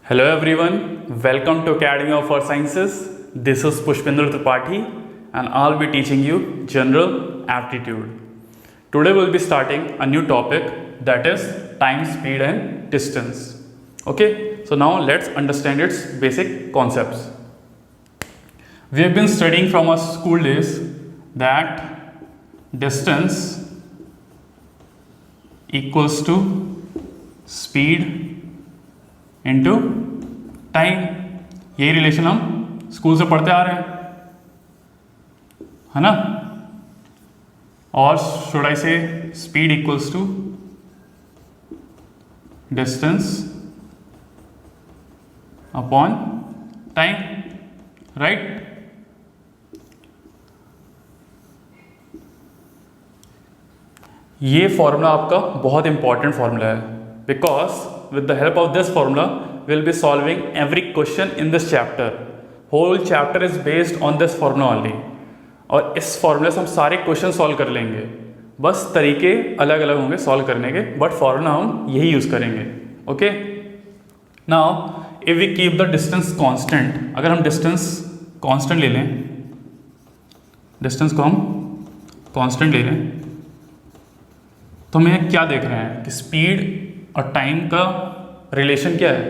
Hello everyone, welcome to Academy of Earth Sciences. This is Pushpendra Tripathi and I'll be teaching you General Aptitude. Today we'll be starting a new topic, that is time, speed and distance. Okay, so now let's understand its basic concepts. We have been studying from our school days that distance equals to speed into time. यही relation हम school से पढ़ते आ रहे हैं, है ना. और should I say speed equals to distance upon time, right. ये फॉर्मूला आपका बहुत इंपॉर्टेंट फॉर्मूला है, because with the help of this formula we'll be solving every question in this chapter. Whole chapter is based on this formula only. और इस फॉर्मूले से हम सारे क्वेश्चन सॉल्व कर लेंगे, बस तरीके अलग अलग होंगे सॉल्व करने के, बट फॉर्मूला हम यही यूज़ करेंगे. Okay, now if we keep the distance constant, अगर हम डिस्टेंस कांस्टेंट ले लें, डिस्टेंस को हम कांस्टेंट ले लें, तो हमें क्या देख रहे हैं कि स्पीड और टाइम का रिलेशन क्या है,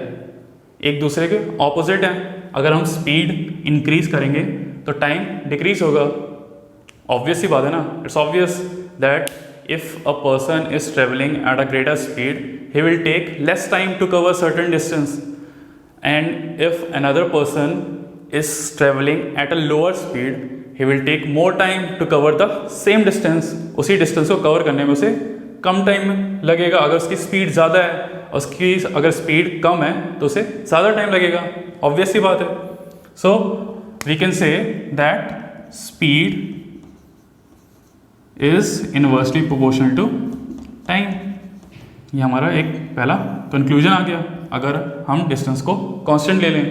एक दूसरे के ऑपोजिट है. अगर हम स्पीड इंक्रीज करेंगे तो टाइम डिक्रीज होगा. ऑब्वियस ही बात है ना. It's obvious that if a person is travelling at a greater speed he will take less time to cover certain distance, and if another person is travelling at a lower speed he will take more time to cover the same distance. उसी distance को cover करने में उसे कम time में लगेगा. अगर उसकी speed ज़्यादा है, उसकी अगर स्पीड कम है तो उसे ज़्यादा टाइम लगेगा. ऑब्वियस सी बात है. So we can say that speed is inversely proportional to time. ये हमारा एक पहला कंक्लूजन आ गया. अगर हम डिस्टेंस को कांस्टेंट ले लें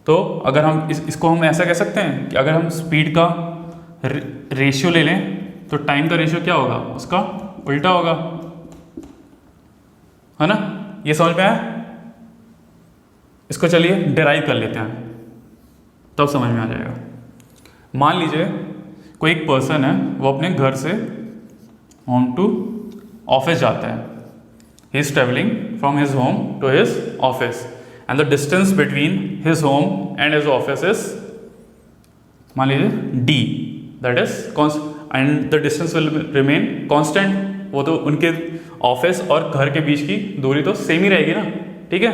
तो अगर हम इसको हम ऐसा कह सकते हैं कि अगर हम स्पीड का रेशियो ले लें तो टाइम का रेशियो क्या होगा, उसका उल्टा होगा, है ना. ये समझ में आया. इसको चलिए डिराइव कर लेते हैं, तब समझ में आ जाएगा. मान लीजिए कोई एक पर्सन है, वो अपने घर से होम टू ऑफिस जाता है. He is travelling from his home to his office and the distance between his home and his office is, मान लीजिए D, that is and the distance will remain constant. वो तो उनके office और घर के बीच की दूरी तो सेम ही रहेगी ना, ठीक है.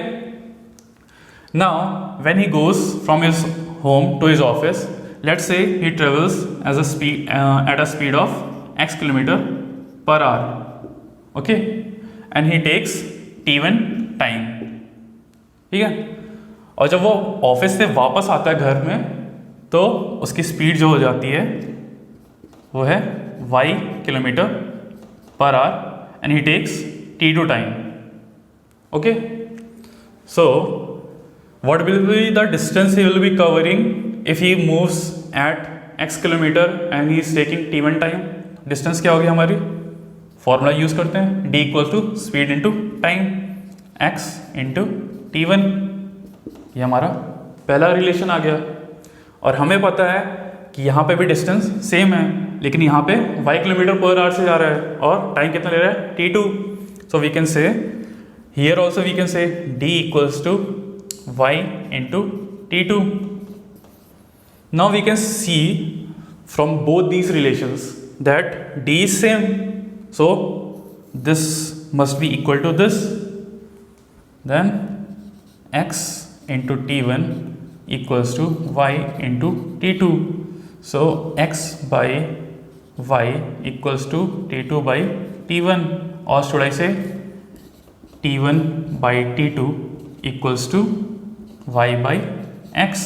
Now when he goes from his home to his office, let's say he travels as a speed at a speed of x kilometre per hour. Okay, and he takes t1 time, ठीक है. और जब वो office से वापस आता है घर में, तो उसकी स्पीड जो हो जाती है वो है y kilometre per hour and he takes t2 time. Okay, so what will be the distance he will be covering if he moves at x kilometer and he is taking t1 time? Distance क्या होगी हमारी, formula use करते हैं, d equal to speed into time, x into t1. ये हमारा पहला relation आ गया. और हमें पता है कि यहाँ पे भी डिस्टेंस सेम है, लेकिन यहाँ पे y किलोमीटर पर आवर से जा रहा है और टाइम कितना ले रहा है, t2. So we can say here also we can say d equals to y into t2. Now we can see from both these relations that d is same, so this must be equal to this, then x into t1 equals to y into t2. So x by y equals to t2 by t1, or should I say t1 by t2 equals to y by x.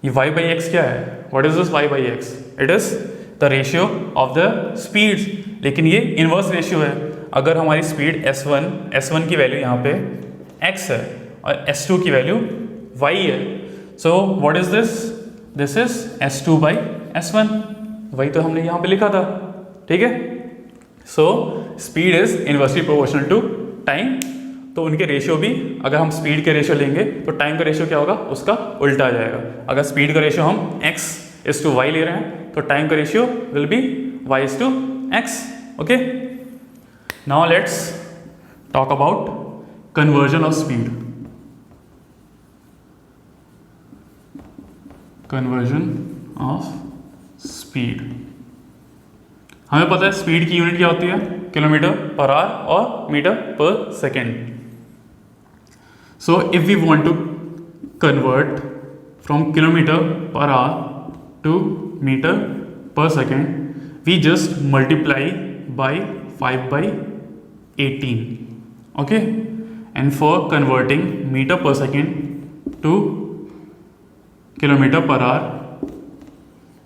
ये y by x क्या है? What is this y by x? It is the ratio of the speeds. लेकिन ये inverse ratio है. अगर हमारी speed s1 की value यहाँ पे x है और s2 की वैल्यू y है, so what is this, this is s2 by s1. वही तो हमने यहाँ पे लिखा था, ठीक है. So speed is inversely proportional to time. तो उनके रेशियो भी, अगर हम स्पीड के रेशियो लेंगे तो टाइम का रेशियो क्या होगा, उसका उल्टा आ जाएगा। अगर स्पीड का रेशियो हम x/y ले रहे हैं तो टाइम का ratio will be y/x। Okay, now let's talk about conversion of speed. Conversion of speed, हमें पता है स्पीड की यूनिट क्या होती है, किलोमीटर पर आवर और metre per second. So if we want to convert from kilometre per hour to metre per second, we just multiply by 5/18. Okay, and for converting meter per second to kilometer per hour,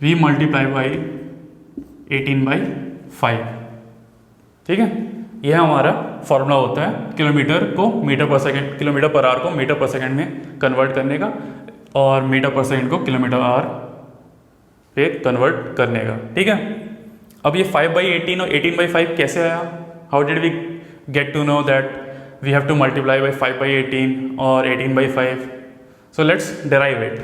we multiply by 18/5. ठीक है, यह हमारा formula होता है kilometre को metre per second, kilometre per our को metre per second में convert करने का और मीटर पर सेकेंड को किलोमीटर आवर पे कन्वर्ट करने का। ठीक है, अब ये 5/18 और 18/5 कैसे आया, how did we get to know that we have to multiply by 5/18 और 18/5? So let's derive it.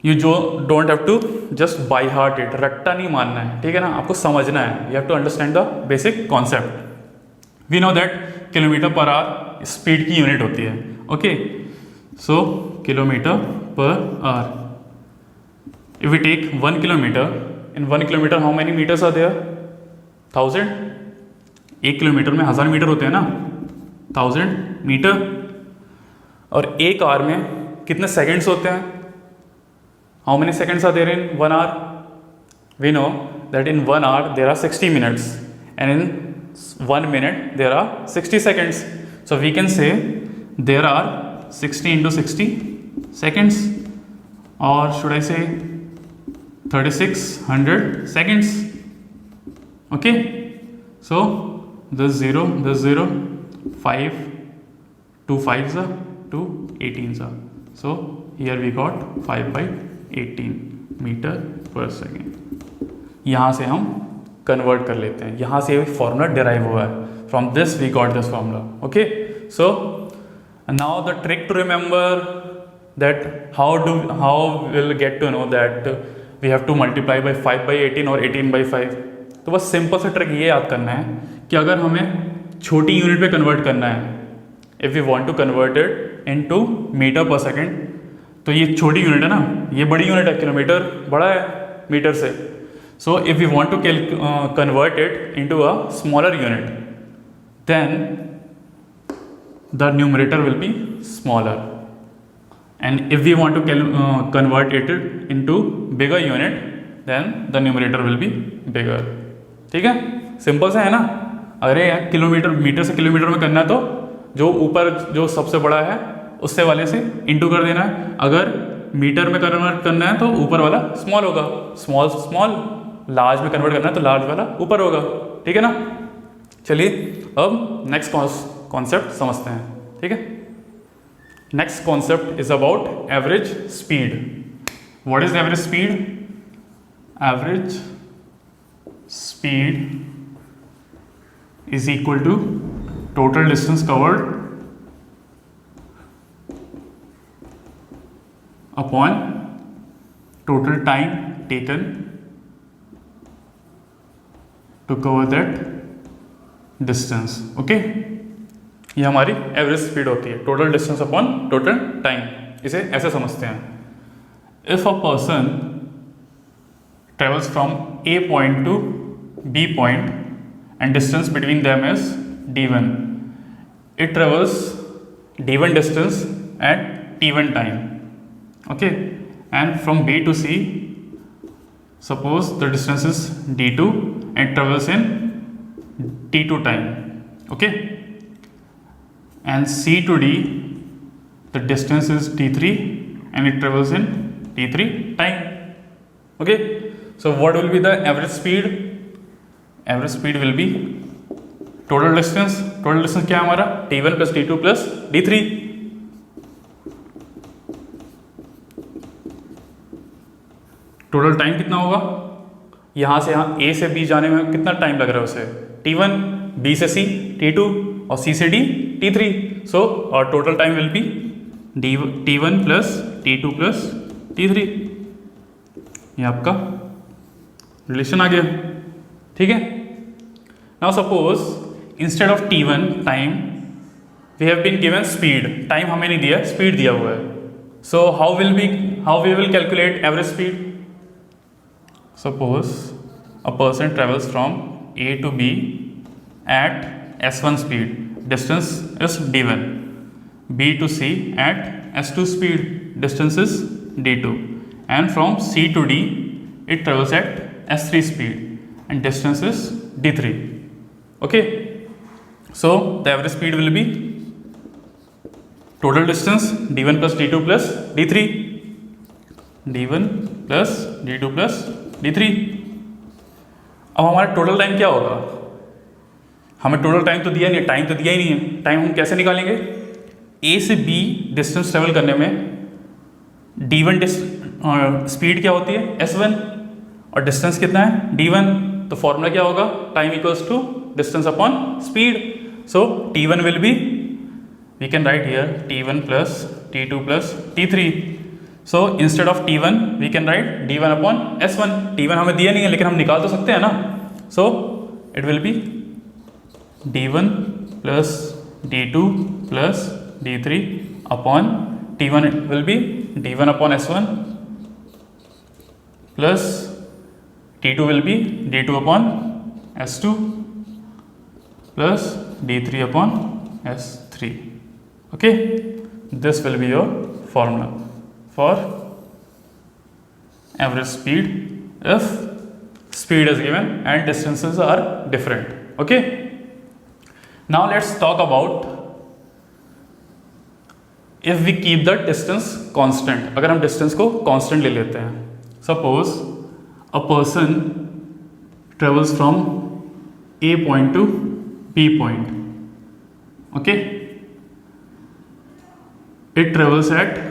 You जो don't have to just by heart it, रट्टा नहीं मानना है, ठीक है ना, आपको समझना है, you have to understand the basic concept. We know that kilometre per hour speed की यूनिट होती है। Okay, so kilometre per hour, if we take 1 kilometer, in 1 kilometer how many meters are there? 1000। 1 kilometre में 1000 metre होते हैं ना, 1000 metre. और एक our में कितने सेकंड्स होते हैं, how many seconds are there in 1 hour? We know that in 1 hour there are 60 minutes and in 1 minute there are 60 seconds. So we can say there are 60 into 60 seconds, or should I say 3600 seconds. Okay, so this 0, this 0, 5, 2 5s are 2 18s are, so here we got 5/18 metre per second. यहाँ से हम convert कर लेते हैं, यहाँ से formula derive हुआ है, from this we got this formula. Okay, so now the trick to remember that how we'll get to know that we have to multiply by 5/18 और 18/5। तो बस सिंपल सा ट्रिक ये याद करना है कि अगर हमें छोटी यूनिट पे कन्वर्ट करना है, if we want to convert it into meter per second, तो ये छोटी यूनिट है ना, ये बड़ी यूनिट है, किलोमीटर बड़ा है मीटर से। So if we want to convert it into a smaller unit, then the numerator will be smaller, and if we want to convert it into bigger unit, then the numerator will be bigger। ठीक है, simple सा है ना। अरे यार kilometre, metre से kilometre में करना है तो जो ऊपर जो सबसे बड़ा है उससे वाले से इंटू कर देना है। अगर मीटर में कन्वर्ट करना है तो ऊपर वाला स्मॉल होगा, स्मॉल स्मॉल, लार्ज में कन्वर्ट करना है तो लार्ज वाला ऊपर होगा। ठीक है ना, चलिए अब नेक्स्ट कॉन्सेप्ट समझते हैं। ठीक है, next concept is about average speed. What is average speed? Average speed is equal to total distance covered upon total time taken to cover that distance. Okay, ये हमारी एवरेज स्पीड होती है, total distance upon total time. इसे ऐसे समझते हैं, if a person travels from A point to B point and distance between them is d1, it travels d1 distance at t1 time. Okay, and from b to c suppose the distance is d2 and travels in t2 time. Okay, and C to D, the distance is t3 and it travels in t3 time. Okay, so what will be the average speed? Average speed will be total distance। total distance क्या है हमारा, t1 plus t2 plus d3। Total time कितना होगा, यहाँ से यहाँ A से B जाने में कितना टाइम लग रहा है उसे, t1, B से C t2 और C से D t3. So our total time will be t1 plus t2 plus t3. ये आपका रिलेशन आ गया, ठीक है. Now suppose instead of t1 time we have been given speed. Time हमें नहीं दिया, स्पीड दिया हुआ है. So how we will calculate average speed. Suppose a person travels from A to B at S1 speed, distance is d1. B to C at S2 speed, distance is d2. And from C to D it travels at S3 speed and distance is d3. Okay, so the average speed will be total distance d1 plus d2 plus d3, d1 plus d2 plus d3. अब हमारा total time क्या होगा. हमें total time तो दिया नहीं है, time तो दिया ही नहीं है. टाइम हम कैसे निकालेंगे. ए से बी डिस्टेंस ट्रेवल करने में d1 स्पीड क्या होती है s1 और डिस्टेंस कितना है d1. तो फॉर्मूला क्या होगा, time equals to distance upon speed. So t1 will be, we can write here t1 plus t2 plus t3. So instead of t1 we can write d1 upon s1. t1 हमें दिया नहीं है लेकिन हम निकाल तो सकते हैं ना. So it will B d1 plus d2 plus d3 upon t1 will B d1 upon s1 plus t2 will be d2 upon s2 plus d3 upon s3. Okay, this will be your formula for average speed if speed is given and distances are different. Okay, now let's talk about if we keep the distance constant. अगर हम distance को constant ले लेते हैं. Suppose a person travels from A point to B point. Okay, it travels at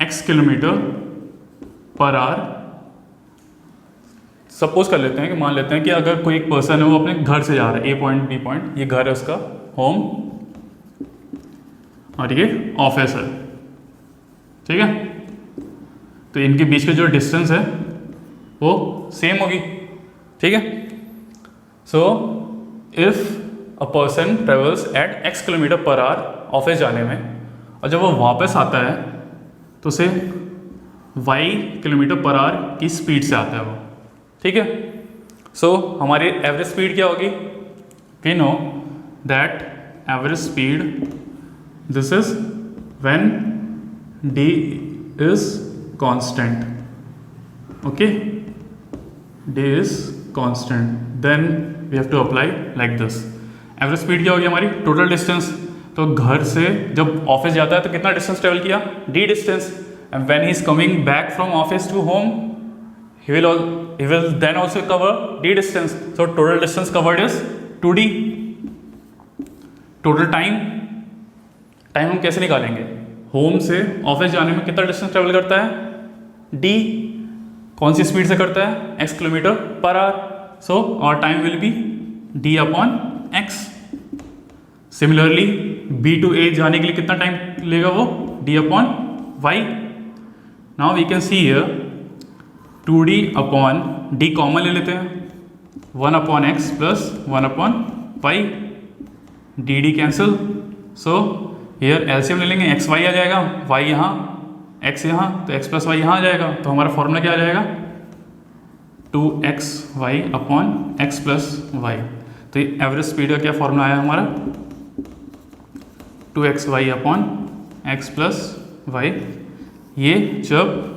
x kilometre per our. Suppose कर लेते हैं कि मान लेते हैं कि अगर कोई एक पर्सन है वो अपने घर से जा रहा है ए पॉइंट बी पॉइंट. ये घर है उसका, होम, और ये ऑफिस है, ठीक है. तो इनके बीच में जो डिस्टेंस है वो सेम होगी, ठीक है. So if a person travels eight x kilometre per our office जाने में, और जब वो वापस आता है तो उसे y किलोमीटर पर आवर की स्पीड से आता है वो, ठीक है. सो हमारी एवरेज स्पीड क्या होगी. We know that average speed this is when d is constant. Okay, d is constant, then we have to apply like this. Average speed क्या होगी हमारी, टोटल डिस्टेंस. तो घर से जब ऑफिस जाता है तो कितना डिस्टेंस ट्रेवल किया, d distance. And when he is coming back from office to home he will then also cover d distance. So total distance covered is 2d. Total time हम कैसे निकालेंगे. होम से office जाने में कितना distance travel करता है, d. कौन सी स्पीड से करता है, x kilometre per hour. So और time will be d upon x. Similarly b to a जाने के लिए कितना टाइम लेगा वो, d upon y. Now we can see here 2d upon d common ले लेते हैं, 1 upon x plus 1 upon y. D cancel. So here LCM ले लेंगे, एक्स वाई आ जाएगा, y यहाँ, x यहाँ, तो x प्लस वाई यहाँ आ जाएगा. तो हमारा फॉर्मूला क्या आ जाएगा, 2xy upon x plus y. तो ये एवरेज स्पीड का क्या फॉर्मूला आया हमारा, 2xy upon x plus y. ये जब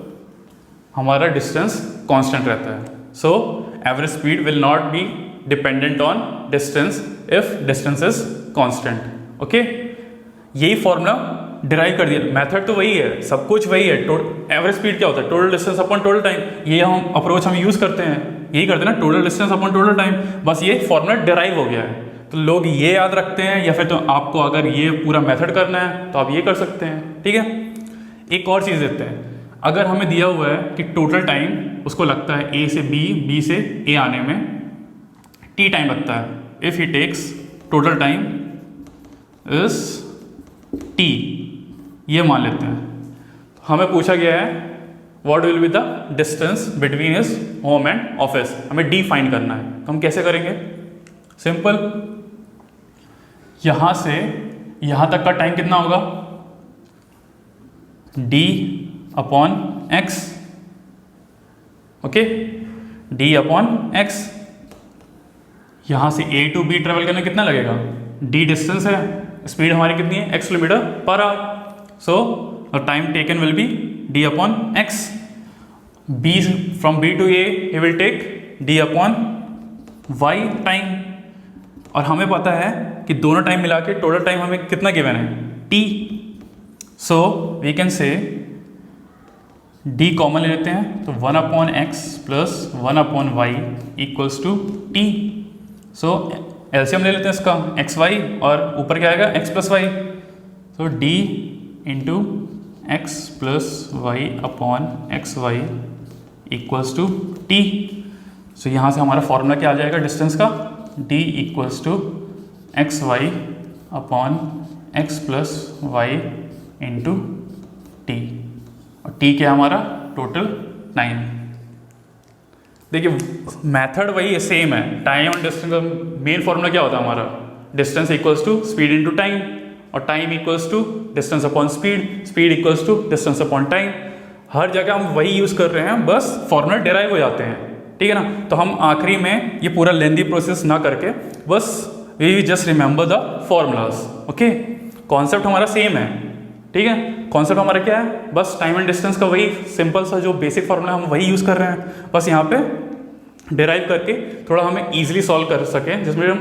हमारा डिस्टेंस कांस्टेंट रहता है. So average speed will not be dependent on distance if distance is constant. Okay, यही फॉर्मूला डिराइव कर दिया. मेथड तो वही है, सब कुछ वही है. एवरेज स्पीड क्या होता है, total distance upon total time. ये हम अप्रोच हम यूज करते हैं, यही करते हैं ना, total distance upon total time. बस ये फॉर्मूला डिराइव हो गया है. तो लोग ये याद रखते हैं, या फिर तो आपको अगर ये पूरा मेथड करना है तो आप ये कर सकते हैं, ठीक है. एक और चीज़ देते हैं, अगर हमें दिया हुआ है कि टोटल टाइम उसको लगता है ए से बी, बी से ए आने में t टाइम लगता है. If he takes total time is t, ये मान लेते हैं। तो हमें पूछा गया है what will be the distance between his home and office, हमें डी फाइंड करना है। तो हम कैसे करेंगे? सिंपल, यहां से यहां तक का टाइम कितना होगा? D upon x, okay, D upon x. यहां से ए टू बी ट्रेवल करने कितना लगेगा? डी डिस्टेंस है, स्पीड हमारी कितनी है? x kilometre per hour, so the time taken will be d upon x। b from b to a he will take d upon y time, और हमें पता है कि दोनों टाइम मिला के टोटल टाइम हमें कितना गिवन है? t, so we can say d common ले लेते हैं, तो 1 upon x plus 1 upon y equals to t. So LCM ले लेते हैं इसका, एक्स वाई, और ऊपर क्या आएगा? एक्स प्लस वाई, तो d into x plus y upon x y equals to t. So यहाँ से हमारा फॉर्मूला क्या आ जाएगा डिस्टेंस का? D equals to x y upon x plus y into t, और टी क्या है हमारा? Total time. देखिए मेथड वही सेम है, टाइम और डिस्टेंस का मेन फॉर्मूला क्या होता है हमारा? Distance equals to speed into time, और time equals to distance upon speed, speed equals to distance upon time. हर जगह हम वही यूज़ कर रहे हैं, बस फॉर्मूला डिराइव हो जाते हैं, ठीक है ना। तो हम आखिरी में ये पूरा लेंदी प्रोसेस ना करके बस we just remember the formulas, okay. Concept हमारा सेम है, ठीक है। कॉन्सेप्ट हमारा क्या है? बस टाइम एंड डिस्टेंस का वही सिंपल सा जो बेसिक फॉर्मूला हम वही यूज़ कर रहे हैं, बस यहाँ पे डिराइव करके थोड़ा हमें ईजिली सॉल्व कर सकें, जिसमें हम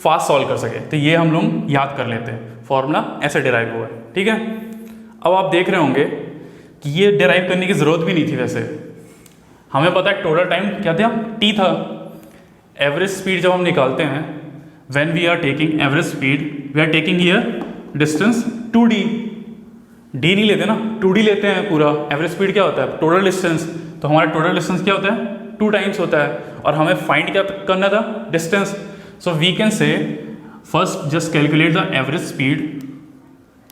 फास्ट सॉल्व कर सकें। तो ये हम लोग याद कर लेते हैं, फॉर्मूला ऐसे डिराइव हुआ है, ठीक है। अब आप देख रहे होंगे कि ये डिराइव करने की ज़रूरत भी नहीं थी। वैसे हमें पता है टोटल टाइम क्या था? टी था। एवरेज स्पीड जब हम निकालते हैं, when we are taking average speed, we are taking here distance 2d, d नहीं लेते ना, 2d लेते हैं पूरा। एवरेज स्पीड क्या होता है? Total distance. तो हमारा टोटल डिस्टेंस क्या होता है? 2 टाइम्स होता है, और हमें फाइंड क्या करना था? Distance. So we can say first just calculate the average speed.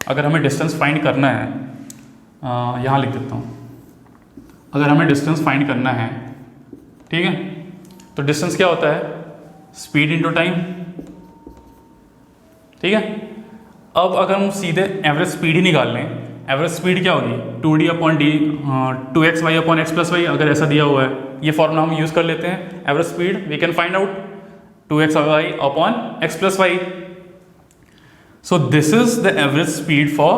अगर हमें डिस्टेंस फाइंड करना है, यहाँ लिख देता हूँ, अगर हमें डिस्टेंस फाइंड करना है, ठीक है, तो डिस्टेंस क्या होता है? स्पीड इंटू टाइम, ठीक है। अब अगर हम सीधे एवरेज स्पीड ही निकाल लें, एवरेज स्पीड क्या होगी? 2d upon d, 2x y upon x plus y, अगर ऐसा दिया हुआ है, ये फॉर्मूला हम यूज़ कर लेते हैं। Average speed we can find out 2x y upon x plus y. So this is the average speed for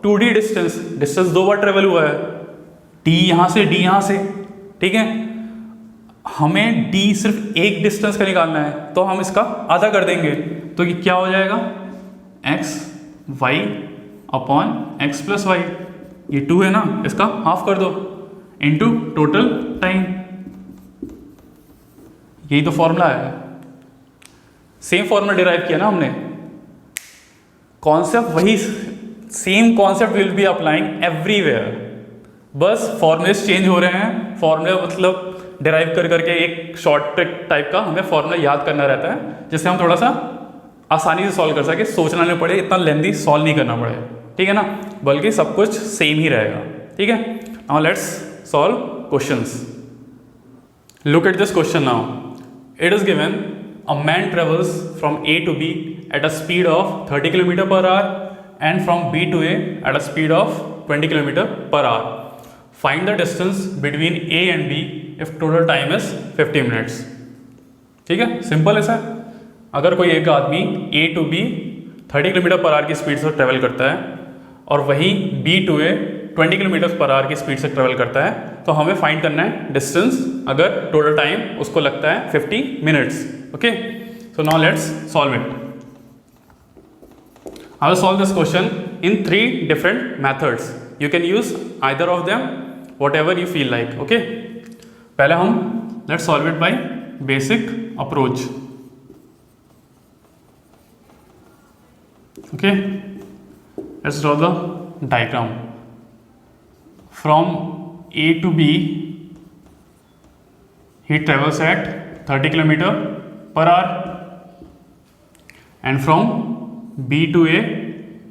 2d distance. Distance 2 बार ट्रेवल हुआ है, d यहाँ से, d यहाँ से, ठीक है। हमें d सिर्फ एक डिस्टेंस का निकालना है, तो हम इसका आधा कर देंगे, तो ये क्या हो जाएगा? x y upon x plus y, ये 2 है ना, इसका हाफ कर दो, इनटू टोटल टाइम। यही तो फॉर्मूला है, सेम फॉर्मूला डिराइव किया ना हमने। कॉन्सेप्ट वही, same concept will be applying everywhere, बस फॉर्मूलेस चेंज हो रहे हैं। फॉर्मूला मतलब डिराइव कर करके एक शॉर्ट ट्रिक टाइप का हमें फॉर्मूला याद करना रहता है, जिससे हम थोड़ा सा आसानी से सॉल्व कर सके, सोचना नहीं पड़े, इतना लेंदी सॉल्व नहीं करना पड़े, ठीक है ना, बल्कि सब कुछ सेम ही रहेगा, ठीक है। Now let's solve questions. Look at this question now. It is given a man travels from A to B at a speed of 30 km per hour and from B to A at a speed of 20 km per hour. Find the distance between A and B if total time is 50 minutes. ठीक है, simple है sir. अगर कोई एक आदमी A to B 30 km per hour की speed से travel करता है और वही B to A 20 km per hour की स्पीड से ट्रेवल करता है, तो हमें फाइंड करना है डिस्टेंस अगर टोटल टाइम उसको लगता है 50 minutes. Okay, so now let's solve it. I will solve this question in 3 different methods. You can use either of them, whatever you feel like. Okay, पहले हम let's solve it by basic approach. Okay, let's draw the diagram. From A to B, he travels at 30 km per hour, and from B to A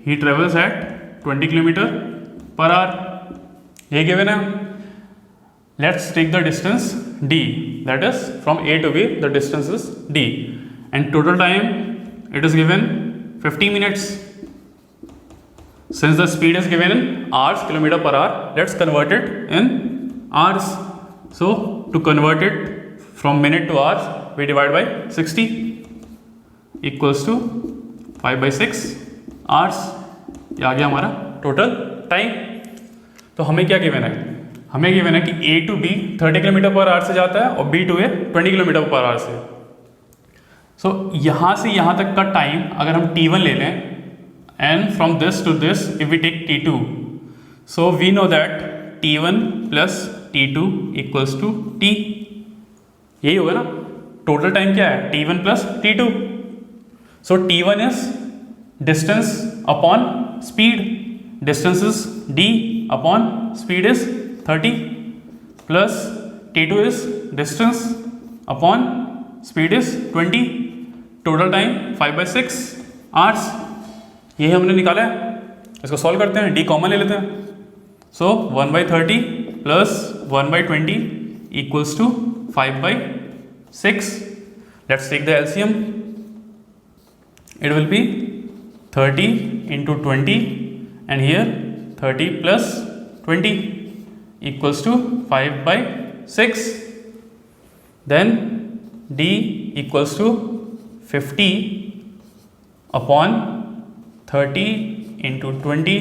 he travels at 20 kilometer per hour, ये given है. Let's take the distance d, that is from A to B the distance is d, and total time it is given 50 minutes. Since the speed is given in hours, kilometer per hour, let's convert it in hours. So to convert it from minute to hours, we divide by 60 equals to 5/6 hours. ये आ गया हमारा total time. तो हमें क्या given है? हमें given है कि A to B 30 kilometre per our से जाता है और B to A 20 kilometer per our से. सो यहाँ से यहाँ तक का टाइम अगर हम T1 ले लें, and from this to this if we take T2, so we know that T1 plus T2 equals to T. यही होगा ना. टोटल टाइम क्या है? T1 plus T2. so T1 is distance upon speed, distance is d upon speed is 30, plus T2 is distance upon speed is 20. Total time 5/6 hours. ये हमने निकाला है. इसको सॉल्व करते हैं, d कॉमन ले लेते हैं. So 1/30 plus 1/20 equals to 5/6. Let's take the LCM. It will be 30 into 20 and here 30 plus 20 equals to 5/6. Then d equals to 50 upon 30 into 20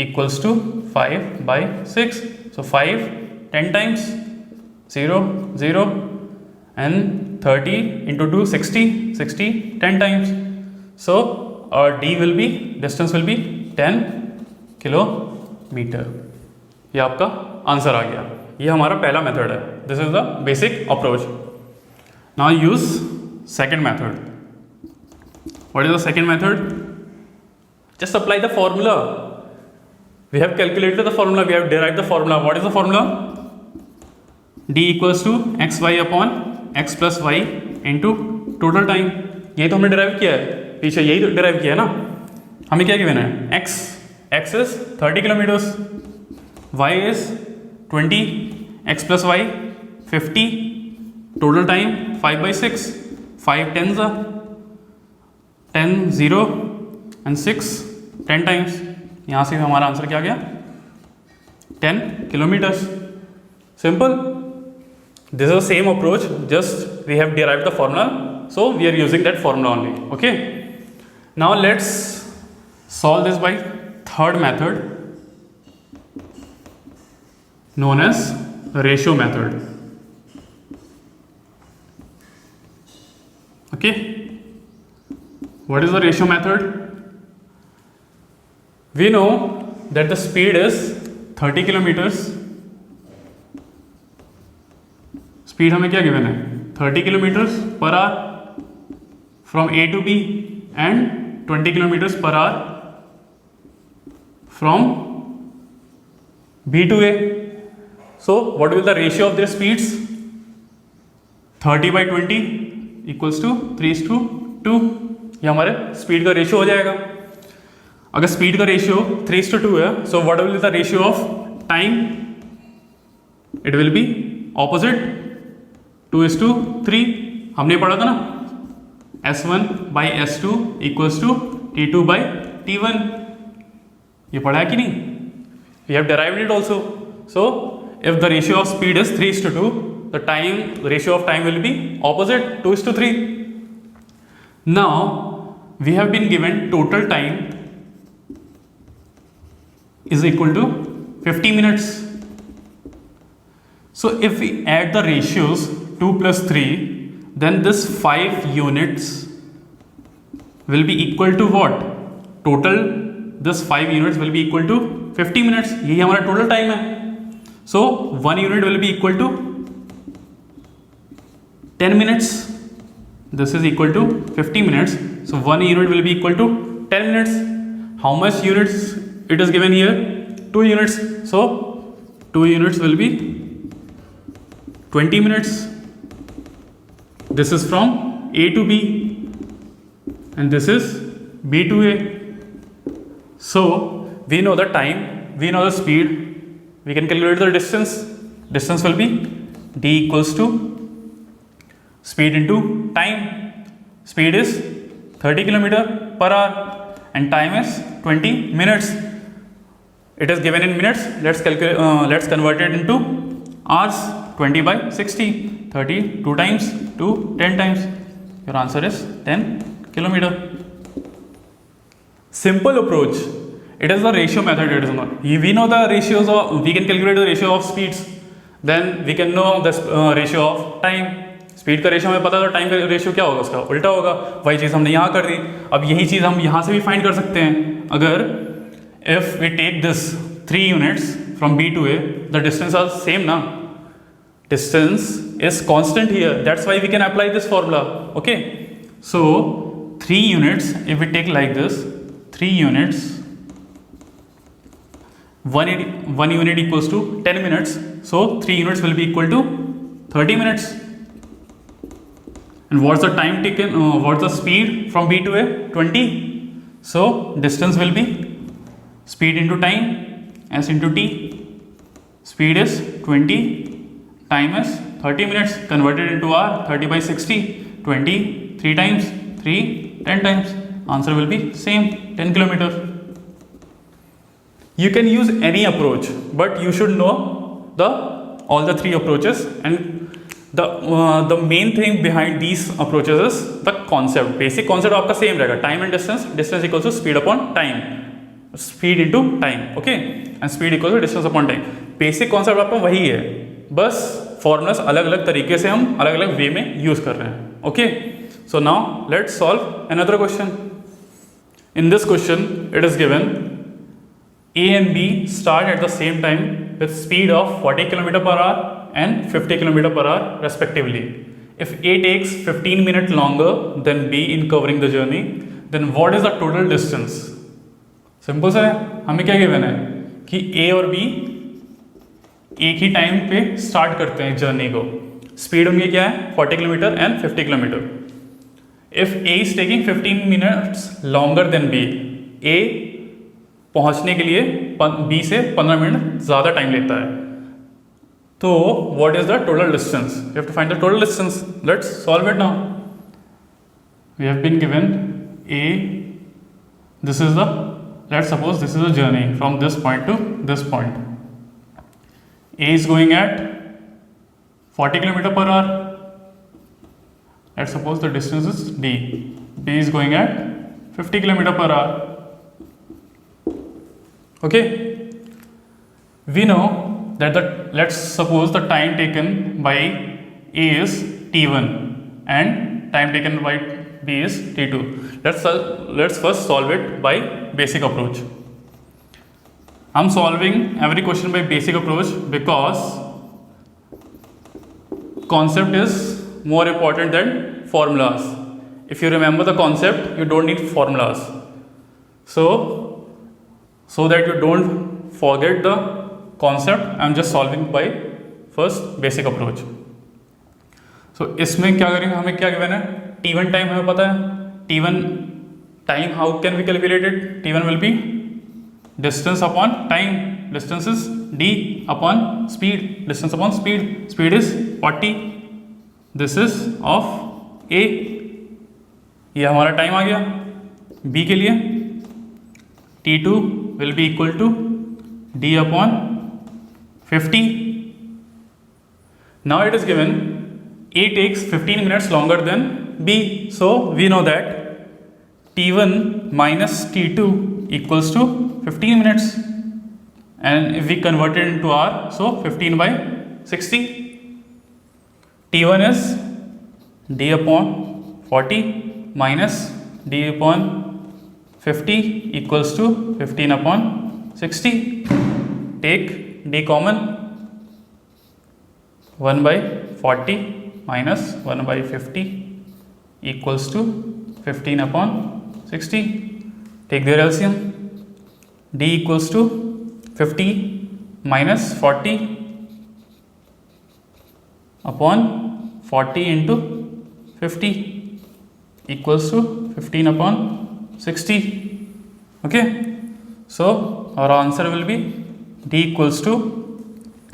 equals to 5/6. So 5 10 times 0 0 and 30 into 2 60 60 10 times. So our d will be, distance will be 10 kilometre. ये आपका answer आ गया. ये हमारा पहला method है. This is the basic approach. Now use second method. What is the second method? Just apply the formula. We have calculated the formula, we have derived the formula. What is the formula? d equals to xy upon x plus y into total time. यही तो हमने derive किया है, पीछे यही तो derive किया है ना. हमें क्या गिवन है? x is 30 kilometres, y is 20, x plus y 50, total time 5/6. 5 tens are 10 0 and 6 10 times. यहाँ से हमारा आंसर क्या गया? 10 kilometers. Simple. This is the same approach, just we have derived the formula, so we are using that formula only. Okay. Now let's solve this by third method known as ratio method. Okay. What is the ratio method? We know that the speed is 30 kilometers. Speed हमें क्या given है? 30 kilometers per hour from A to B and 20 kilometers per hour from B to A. So what will the ratio of their speeds? 30/20 equals to 3:2. ये हमारे speed का ratio हो जाएगा. अगर speed का रेशियो 3:2 है, so what will be the ratio of time? It will B opposite, 2:3. हमने पढ़ा था ना, S1/S2 equals to T2/T1. ये पढ़ा है कि नहीं? We have derived it also. So if the ratio of speed is 3:2, the ratio of time will be opposite, 2:3. Now we have been given total time is equal to 50 minutes. So if we add the ratios 2 plus 3, then this 5 units will be equal to what? Total this 5 units will be equal to 50 minutes. यही हमारा total time है. So 1 unit will be equal to 10 minutes. This is equal to 50 minutes. So 1 unit will be equal to 10 minutes. How much units it is given here? 2 units. So 2 units will be 20 minutes. This is from A to B and this is B to A. So we know the time, we know the speed, we can calculate the distance. Distance will be d equals to speed into time. Speed is 30 kilometer per hour and time is 20 minutes. It is given in minutes. Let's convert it into hours. 20 by 60, 30 2 times 2 10 times. Your answer is 10 kilometer. Simple approach. It is the ratio method. It is not. We know the ratios of. We can calculate the ratio of speeds. Then we can know the ratio of time. Speed का ratio हमें पता है, तो time का ratio क्या होगा, उसका उल्टा होगा. वही चीज़ हमने यहाँ कर दी. अब यही चीज़ हम यहाँ से भी फाइंड कर सकते हैं. अगर if we take this 3 units from B to A, the distance are same ना. Distance is constant here. That's why we can apply this formula. Okay. So 3 units. If we take like this, 3 units. 1 unit equals to 10 minutes. So 3 units will be equal to 30 minutes. And what's the time taken? What's the speed from B to A? 20. So distance will be speed into time, S into T. Speed is 20. Time is 30 minutes. Converted into hour. 30 by 60. 20 3 times. 3 10 times. Answer will be same, 10 kilometer. You can use any approach, but you should know all the 3 approaches, and the main thing behind these approaches is the concept. Basic concept आपका same रहेगा. Time and distance. Distance equals to speed upon time. Speed into time. Okay. And speed equals to distance upon time. Basic concept आपका वही है. बस formulas अलग अलग तरीके से हम अलग अलग वे में यूज कर रहे हैं. Okay. So now let's solve another question. In this question it is given A and B start at the same time with speed of 40 km per hour and 50 km per hour respectively. If A takes 15 minutes longer than B in covering the journey, then what is the total distance? Simple सा है. हमें क्या given है कि A और B एक ही time पे start करते हैं जर्नी को. स्पीड उनकी क्या है, 40 kilometre and 50 kilometre. If A is taking 15 minutes longer than B, A पहुंचने के लिए B से 15 मिनट ज़्यादा टाइम लेता है. तो what is the total distance? You have to find the total distance. Let's solve it now. We have been given A, this is the, let's suppose this is a journey from this point to this point. A is going at 40 km per hour. Let's suppose the distance is D. B is going at 50 km per hour. Okay. We know that let's suppose the time taken by A is T1 and time taken by B is T2. Let's first solve it by basic approach. I'm solving every question by basic approach because concept is more important than formulas. If you remember the concept, you don't need formulas. So that you don't forget the concept, I'm just solving by first basic approach. So इसमें क्या करेंगे, हमें क्या given है, T1 time हमें पता है. T1 time, how can we calculate it? T1 will be distance upon time. Distance is d upon speed. Distance upon speed. Speed is 40. This is of A. ये हमारा टाइम आ गया. B के लिए T2 will be equal to d upon 50. Now it is given A takes 15 minutes longer than B. So we know that T1 minus T2 equals to 15 minutes, and if we convert it into hour, so 15 by 60. T1 is d upon 40 minus d upon 50 equals to 15 upon 60. Take d common. 1 by 40 minus 1 by 50 equals to 15 upon 60. Take their LCM. D equals to 50 minus 40 upon 40 into 50 equals to 15 upon 60. Okay. So our answer will be D equals to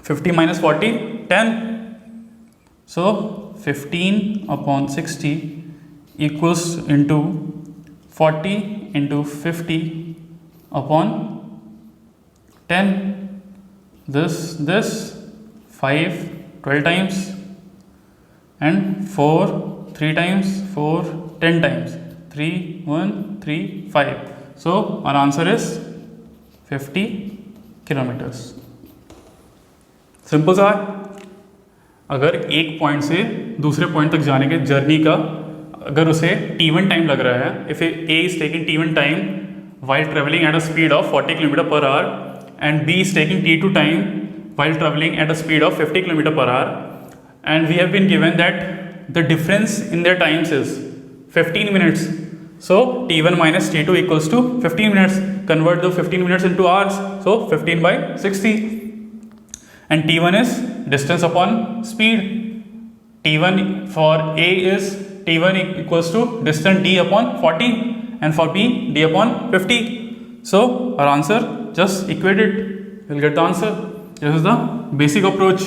50 minus 40, 10. So 15 upon 60 equals into 40 into 50 upon 10. This 5 12 times, and 4 3 times, 4 10 times, 3 1 3 5. So our answer is 50 kilometers. Simple सा है. अगर एक point से दूसरे point तक जाने के journey का अगर उसे t1 टाइम लग रहा है, if A is taking t1 time while traveling at a speed of 40 km per hour and B is taking t2 time while traveling at a speed of 50 km per hour, and we have been given that the difference in their times is 15 minutes. So t1 minus t2 equals to 15 minutes. Convert the 15 minutes into hours. So 15 by 60. And t1 is distance upon speed. t1 for A is t1 equals to distance d upon 40, and for B d upon 50. So our answer, just equate it, we'll get the answer. This is the basic approach.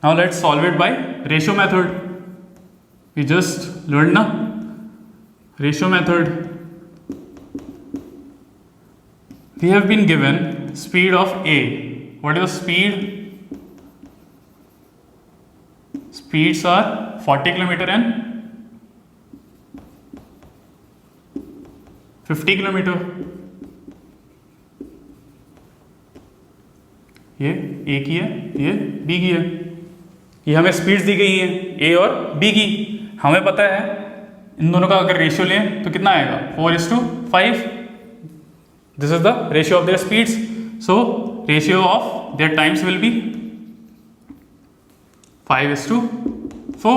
Now let's solve it by ratio method. We just learned na ratio method. We have been given speed of A. What is the speed? Speeds are 40 km and 50 km. ये A की है, ये B की है. ये हमें speeds दी गई हैं A और B की. हमें पता है इन दोनों का अगर रेशियो लें तो कितना आएगा, 4:5. This is the ratio of their speeds. So ratio of their times will be 5:4.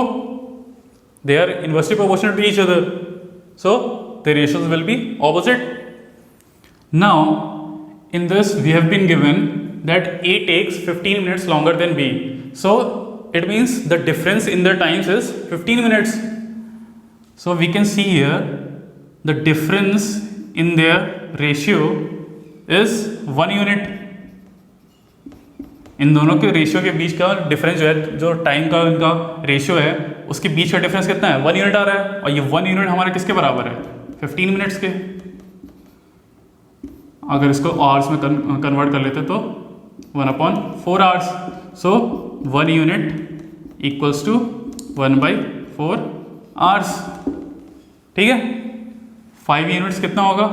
They are inversely proportional to each other, so the ratios will be opposite. Now in this we have been given that A takes 15 minutes longer than B, so it means the difference in their times is 15 minutes. So we can see here the difference in their ratio is 1 unit. इन दोनों के ratio के बीच का difference जो है, जो time का इनका ratio है, उसके बीच का डिफरेंस कितना है, 1 यूनिट आ रहा है. और ये 1 यूनिट हमारे किसके बराबर है, 15 मिनट्स के. अगर इसको आवर्स में कन्वर्ट कर लेते तो 1/4 hours. So 1 unit equals to 1/4 hours. ठीक है. 5 यूनिट्स कितना होगा,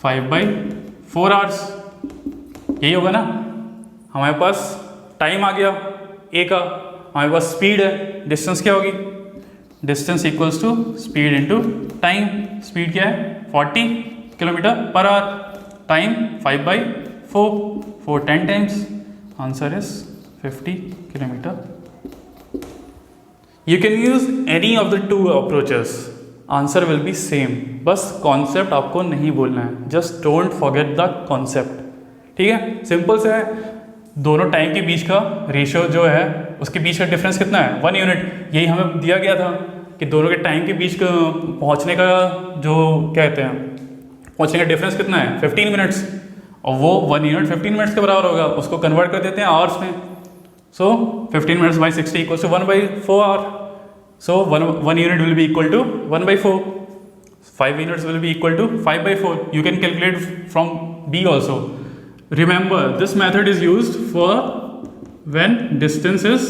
5/4 आवर्स. यही होगा ना. हमारे पास टाइम आ गया A का, हमारे पास स्पीड है, डिस्टेंस क्या होगी, distance equals to speed into time. Speed क्या है, 40 kilometer per hour. Time 5/4, 4 10 times. Answer is 50 kilometer. You can use any of the two approaches. Answer will be same. बस concept आपको नहीं बोलना है. Just don't forget the concept. ठीक है, simple से है. दोनों टाइम के बीच का रेशियो जो है उसके बीच का डिफरेंस कितना है, 1 यूनिट. यही हमें दिया गया था कि दोनों के टाइम के बीच का पहुंचने का जो क्या कहते हैं, पहुंचने का डिफरेंस कितना है, 15 मिनट्स. और वो 1 यूनिट 15 मिनट्स के बराबर होगा. उसको कन्वर्ट कर देते हैं आवर्स में. So 15 minutes by 60 equals to 1/4 hour. So 1 unit will be equal to 1/4. 5 units will be equal to 5/4. You can calculate from B also. Remember, this method is used for when distance is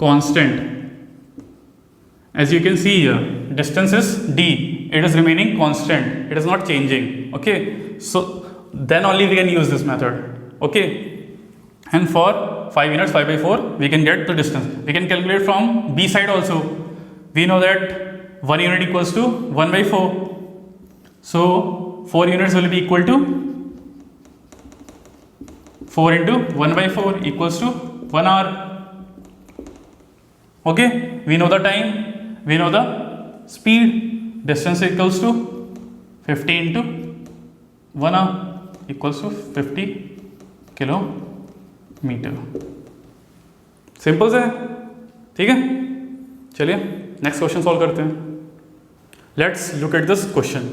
constant. As you can see here, distance is D. It is remaining constant. It is not changing. Okay. So then only we can use this method. Okay. And for 5 units 5/4 we can get the distance. We can calculate from B side also. We know that 1 unit equals to 1/4. So 4 units will be equal to 4 into 1/4 equals to 1 hour. Okay, we know the time, we know the speed. Distance equals to 50 into 1 hour equals to 50 kilometre. Simple से है. ठीक है, चलिए next question solve करते हैं. Let's look at this question.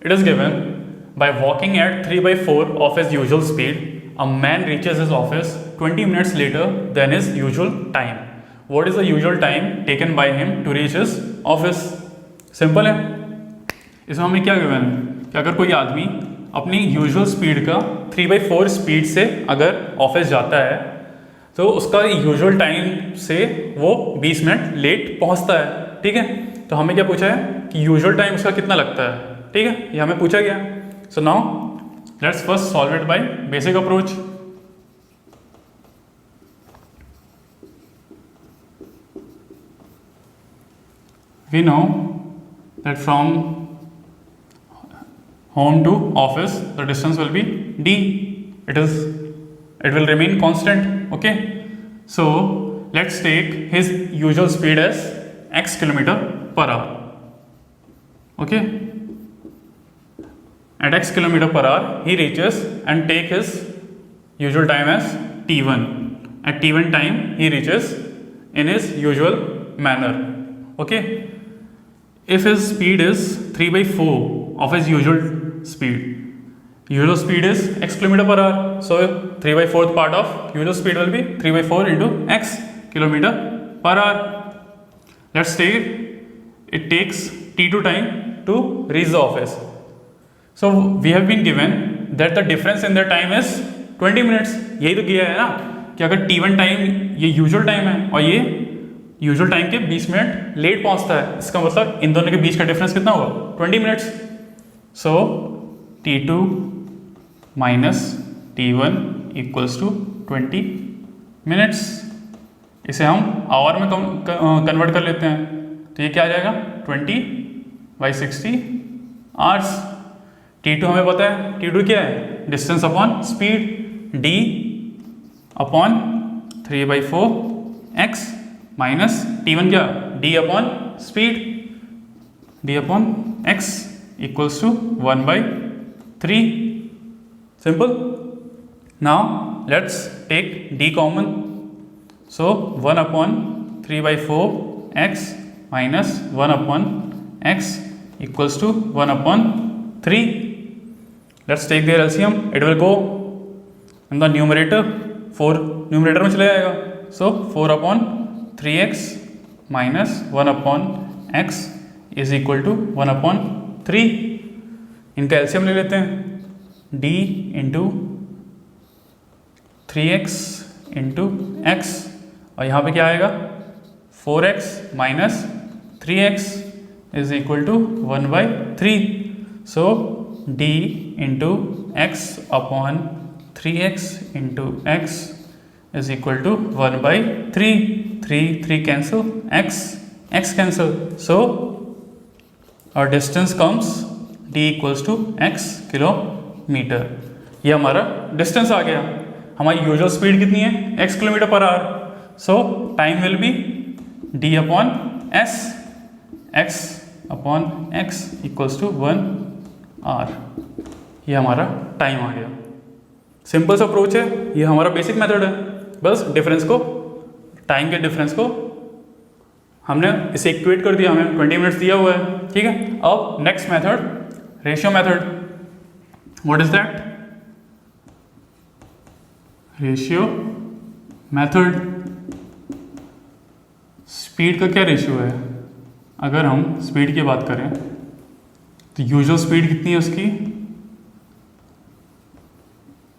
It is given, by walking at 3/4 of his usual speed, a man reaches his office 20 minutes later than his usual time. What is the usual time taken by him to reach his office? Simple है. इसमें हमें क्या given है कि अगर कोई आदमी अपनी यूजुअल स्पीड का 3/4 स्पीड से अगर ऑफिस जाता है तो उसका यूजुअल टाइम से वो 20 मिनट लेट पहुंचता है. ठीक है, तो हमें क्या पूछा है कि यूजुअल टाइम उसका कितना लगता है. ठीक है, ये हमें पूछा गया. सो now let's first solve it by basic approach. We know that from home to office the distance will be d. It will remain constant. Okay, so let's take his usual speed as x km/h. Okay, at x km/h he reaches and take his usual time as t1. At t1 time he reaches in his usual manner. Okay, if his speed is 3/4 of his usual speed is x km/h, so 3/4 part of usual speed will be 3/4 into x km/h. Let's take it takes t2 time to reach the office. So we have been given that the difference in their time is 20 minutes. यही तो किया है ना कि अगर t1 time ये usual time है और ये यूजुअल टाइम के 20 मिनट लेट पहुंचता है, इसका मतलब इन दोनों के बीच का डिफरेंस कितना होगा? 20 minutes. So t2 minus t1 equals to 20 minutes. इसे हम आवर में कन्वर्ट कर लेते हैं, तो ये क्या आ जाएगा? 20/60 आवर्स. t2 हमें पता है, t2 क्या है? Distance upon speed, d upon 3/4 x minus t1 क्या? d upon speed, d upon x equals to 1/3. Simple. Now let's take d common. So 1 upon 3/4 x minus 1 upon x equals to 1 upon 3. Let's take there LCM. It will go in the numerator. 4 numerator में चले जाएगा. So 4 upon 3x minus 1 upon x is equal to 1 upon 3. इनका LCM ले लेते हैं. d into 3x into x, और यहाँ पे क्या आएगा? 4x minus 3x is equal to 1/3. So d into x upon 3x into x is equal to 1/3. 3 cancel, x cancel. So our distance comes d equals to x kilometre. ये हमारा distance आ गया. हमारी usual speed कितनी है? x km/h. So time will be d upon s, x upon x equals to 1 hour. ये हमारा time आ गया. Simple सा अप्रोच है, ये हमारा बेसिक मेथड है. बस डिफरेंस को, टाइम के डिफरेंस को हमने इसे इक्वेट कर दिया. हमें 20 मिनट्स दिया हुआ है. ठीक है, अब next method, ratio method. What is that? Ratio method. Speed का क्या रेशियो है? अगर हम स्पीड की बात करें तो यूजुअल स्पीड कितनी है उसकी?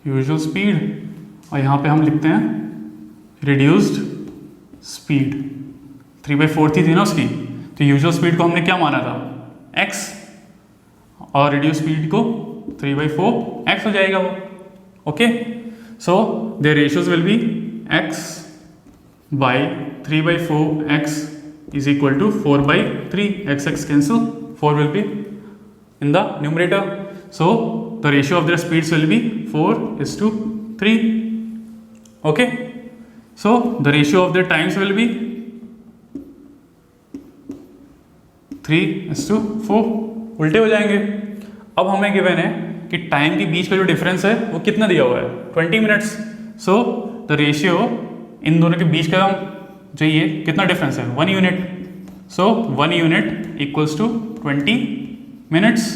यूजुअल स्पीड, और यहाँ पे हम लिखते हैं रिड्यूस्ड स्पीड. 3/4 थी ना उसकी, तो यूजुअल स्पीड को हमने क्या माना था? x, और रिड्यूस स्पीड को 3/4 x हो जाएगा वो. Okay, so the ratios will be x by 3/4 x is equal to 4/3. x cancel, 4 will be in the numerator. So the ratio of their speeds will be 4:3. Okay, so the ratio of their times will be 3:4. उल्टे हो जाएंगे. अब हमें given है कि time के बीच का जो डिफरेंस है वो कितना दिया हुआ है? 20 minutes. So the ratio in दोनों के बीच का जो ये कितना डिफरेंस है? 1 unit. So 1 unit equals to 20 minutes.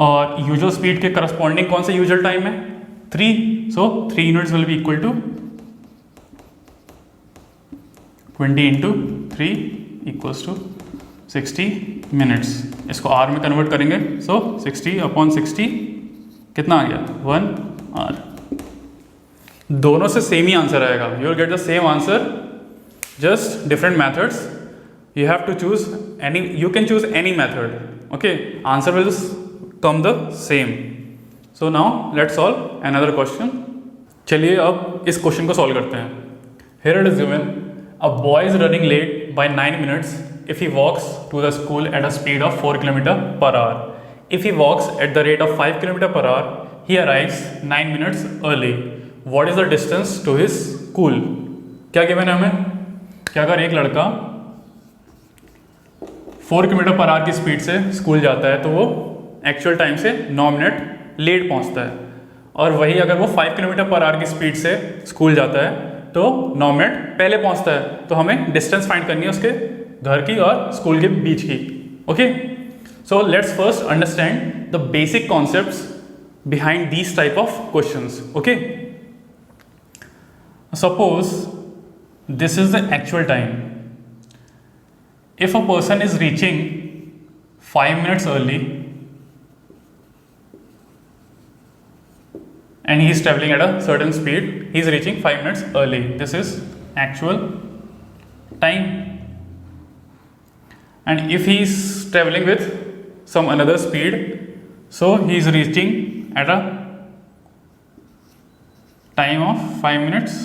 और यूजुअल स्पीड के करस्पॉन्डिंग कौन सा यूजुअल टाइम है? 3. So 3 units will be equal to 20 into 3 equals to 60 minutes. इसको आर में कन्वर्ट करेंगे. So 60 upon 60 कितना आ गया? 1 आर. दोनों से सेम ही आंसर आएगा. You will get the same answer, just different methods. You have to choose any, you can choose any method. Okay, answer will come the same. So now let's solve another question. चलिए अब इस question को solve करते हैं. Here it is given a boy is running late by 9 minutes if he walks to the school at a speed of 4 km per hour. If he walks at the rate of 5 km per hour, he arrives 9 minutes early. What is the distance to his school? क्या given है हमें? क्या अगर एक लड़का 4 km per hour की speed से school जाता है तो वो एक्चुअल टाइम से 9 मिनट लेट पहुंचता है, और वही अगर वो 5 km per hour की स्पीड से स्कूल जाता है तो 9 मिनट पहले पहुंचता है. तो हमें डिस्टेंस फाइंड करनी है उसके घर की और स्कूल के बीच की. Okay, so let's first understand the basic concepts behind these type of questions. Okay, suppose this is the actual time. If a person is reaching 5 minutes early and he is traveling at a certain speed, he is reaching 5 minutes early. This is actual time. And if he is traveling with some another speed, so he is reaching at a time of 5 minutes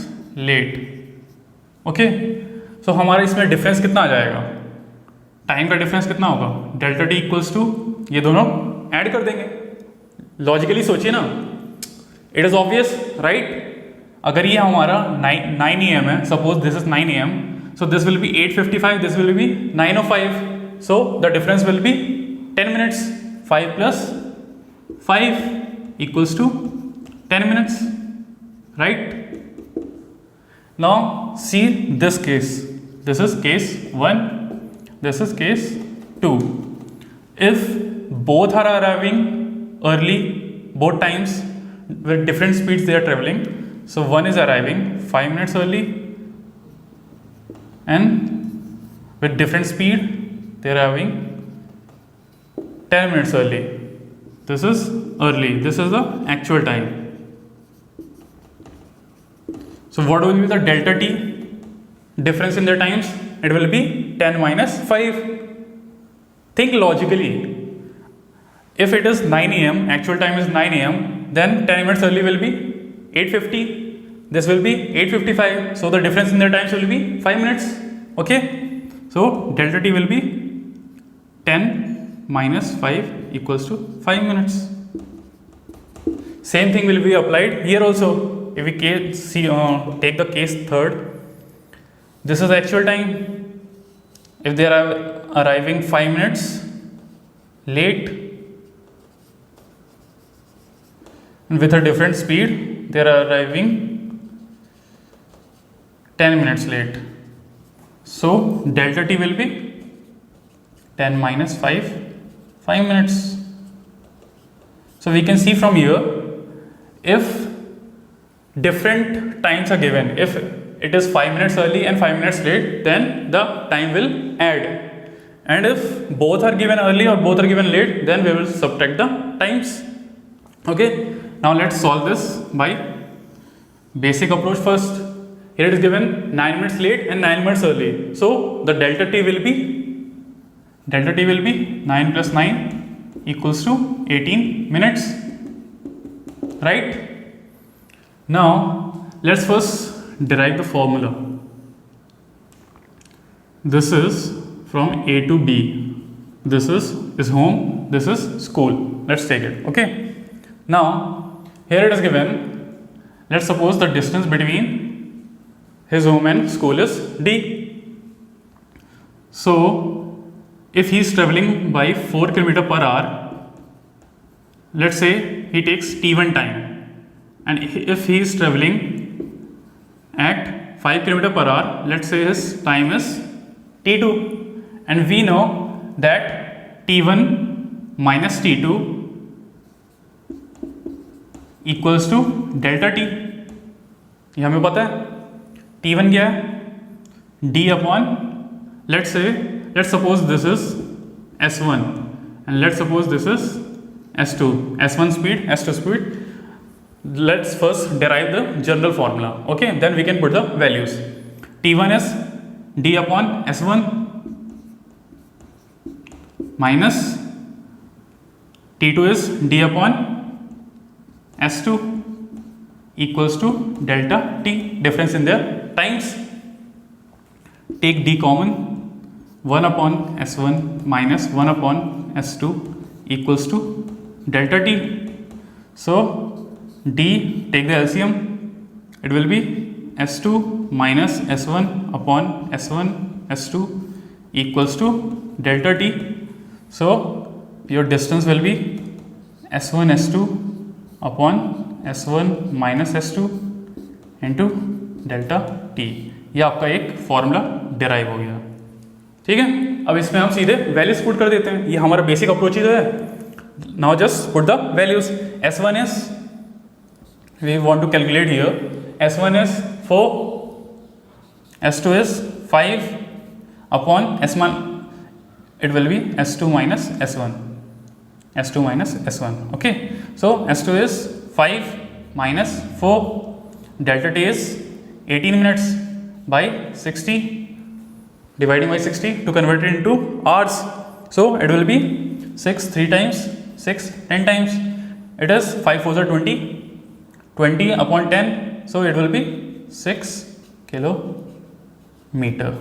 late. Okay, सो हमारा इसमें difference कितना आ जाएगा? Time का difference कितना होगा? Delta T equals to, ये दोनों add कर देंगे. लॉजिकली सोचिए ना, इट इज ऑब्वियस राइट. अगर ये हमारा 9 AM है, suppose this is 9 AM, so this will be 8:55, this will be 9:05, so the difference will be 10 minutes. 5 plus 5 equals to 10 minutes, right? Now see this case. This is case 1, this is case 2. If both are arriving early, both times with different speeds they are traveling, so one is arriving 5 minutes early and with different speed they are having 10 minutes early. This is early, this is the actual time. So what will be the delta t difference in their times? It will be 10 minus 5. Think logically. If it is 9 AM, actual time is 9 AM, then 10 minutes early will be 8:50. This will be 8:55. So the difference in their times will be 5 minutes. Okay. So delta t will be 10 minus 5 equals to 5 minutes. Same thing will be applied here also. If we take the case 3rd, this is the actual time. If they are arriving 5 minutes late and with a different speed, they are arriving 10 minutes late. So delta t will be 10 minus 5, 5 minutes. So we can see from here, if different times are given, if it is 5 minutes early and 5 minutes late, then the time will add, and if both are given early or both are given late, then we will subtract the times. Okay, now let's solve this by basic approach first. Here it is given 9 minutes late and 9 minutes early, so the delta t will be 9 plus 9 equals to 18 minutes, right? Now let's first derive the formula. This is from A to B. This is home, this is school. Let's take it. Okay, now here it is given, let's suppose the distance between his home and school is D. So if he is traveling by 4 km per hour, let's say he takes t1 time, and if he is traveling at 5 km per hour, let's say his time is T2, and we know that T1 minus T2 equals to delta T. ये हमें पता है. T1 क्या है? D upon, let's suppose this is S1 and let's suppose this is S2. S1 speed, S2 speed. Let's first derive the general formula. Okay, then we can put the values. T1 is D upon S1 minus T2 is D upon S2 equals to delta T, difference in their times. Take D common, 1 upon S1 minus 1 upon S2 equals to delta T. So D, take the LCM, it will be S2 minus S1 upon S1 S2 equals to delta T. So your distance will be S1 S2 upon S1 minus S2 into delta T. ये आपका एक formula derive हो गया. ठीक है, अब इसमें हम सीधे वैल्यूज पुट कर देते हैं. ये हमारा बेसिक अप्रोच ही तो है. Now just put the values. S1 is, we want to calculate here, S1 is 4, S2 is 5 upon S1, it will be S2 minus S1, S2 minus S1. Okay, so S2 is 5 minus 4, delta T is 18 minutes by 60, dividing by 60 to convert it into hours. So it will be 6 3 times, 6 10 times, it is 5 4 20, 20 upon 10, so it will be 6 kilometre.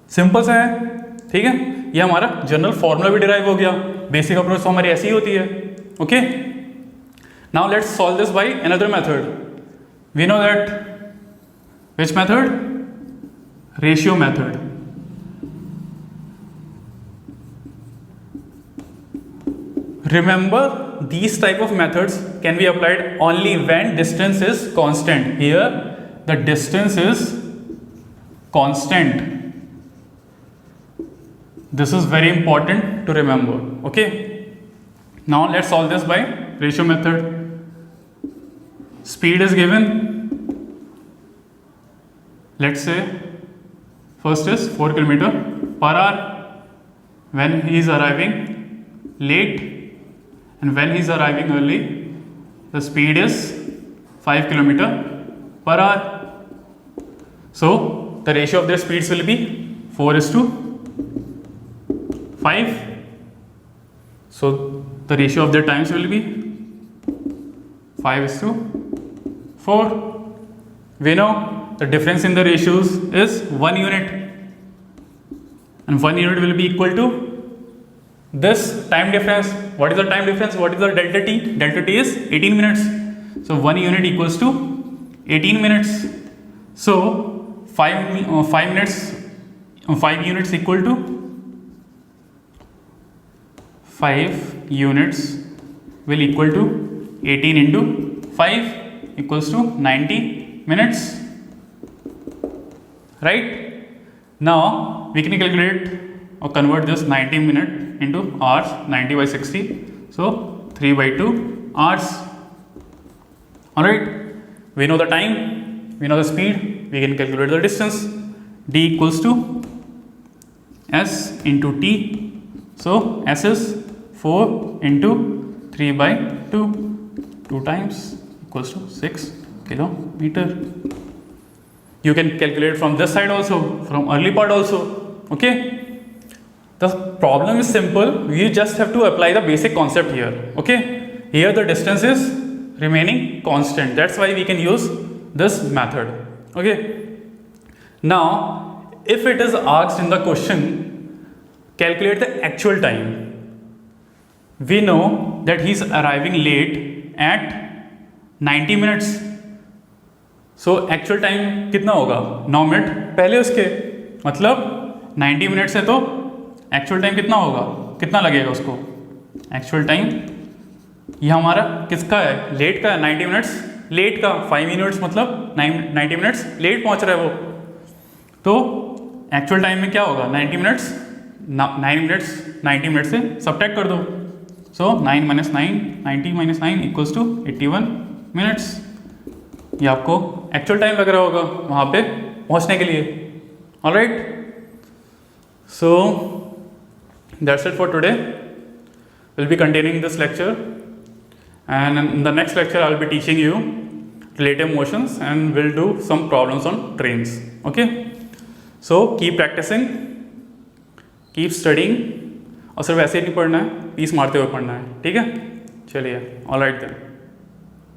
Simple सा है. ठीक है, ये हमारा general formula भी derive हो गया. Basic approach तो हमारी ऐसी ही होती है. Okay, now let's solve this by another method. We know that which method? Ratio method. Remember, these type of methods can be applied only when distance is constant. Here the distance is constant. This is very important to remember. Okay, now let's solve this by ratio method. Speed is given. Let's say first is 4 km per hour when he is arriving late, and when he is arriving early the speed is 5 km per hour. So the ratio of their speeds will be 4:5. So the ratio of their times will be 5:4. We know the difference in the ratios is 1 unit, and 1 unit will be equal to this time difference. What is the time difference? What is the delta T? Delta T is 18 minutes. So 1 unit equals to 18 minutes. So 5 minutes, 5 units equal to 5 units will equal to 18 into 5 equals to 90 minutes. Right? Now we can calculate or convert this 90 minute into hours. 90 by 60, so 3/2 hours. Alright, we know the time, we know the speed, we can calculate the distance. D equals to S into T. So S is 4 into 3/2, 2 times equals to 6 kilometer. You can calculate from this side also, from early part also. Okay, the problem is simple. We just have to apply the basic concept here. Okay, here the distance is remaining constant, that's why we can use this method. Okay, now if it is asked in the question calculate the actual time, we know that he is arriving late at 90 minutes. So actual time कितना होगा? 9 minute पहले उसके, मतलब 90 minute से तो actual time कितना होगा, कितना लगेगा उसको? एक्चुअल टाइम ये हमारा किसका है? लेट का है. 90 मिनट्स लेट का, 5 मिनट्स मतलब 90 मिनट्स लेट पहुंच रहा है वो. तो एक्चुअल टाइम में क्या होगा 90 मिनट्स, 9 मिनट्स 90 मिनट से सब्ट्रैक्ट कर दो। So 9 minus 9, 90 minus 9 equals to 81 minutes. ये आपको एक्चुअल टाइम लग रहा होगा वहाँ पे पहुँचने के लिए। Alright, so that's it for today. Will be containing this lecture and in the next lecture I'll be teaching you relative motions and we'll do some problems on trains. Okay, so keep practicing, keep studying और सिर्फ ऐसे ही नहीं पढ़ना है, piece मारते हुए पढ़ना है, ठीक है? चलिए, ऑल राइट देन।